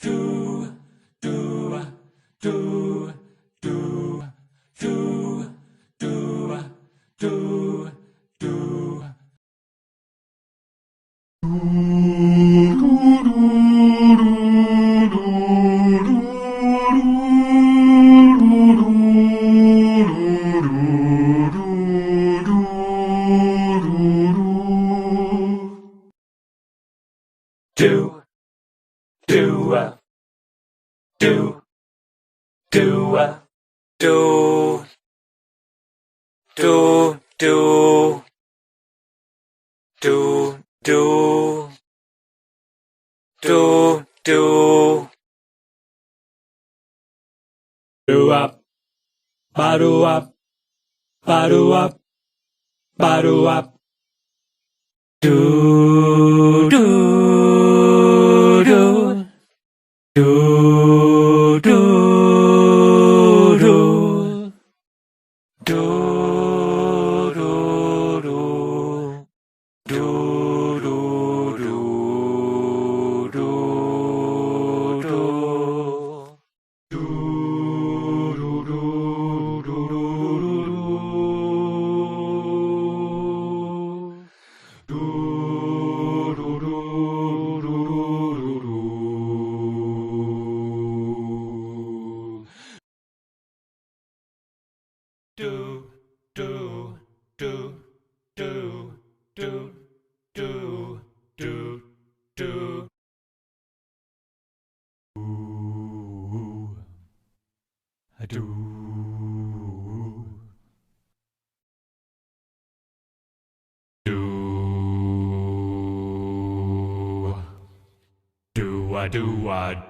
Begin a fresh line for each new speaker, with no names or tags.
do, do, do, do, do, do, do, do. Do, do, do, do, do, do, do, do, do, do, do. Do up, bottle up, bottle up, bottle up. Do, do, do, do, do, do, do, do, do, do, do, do, do, do. Do, do, do, do, do, do, do, do. I do. Do. Do I do I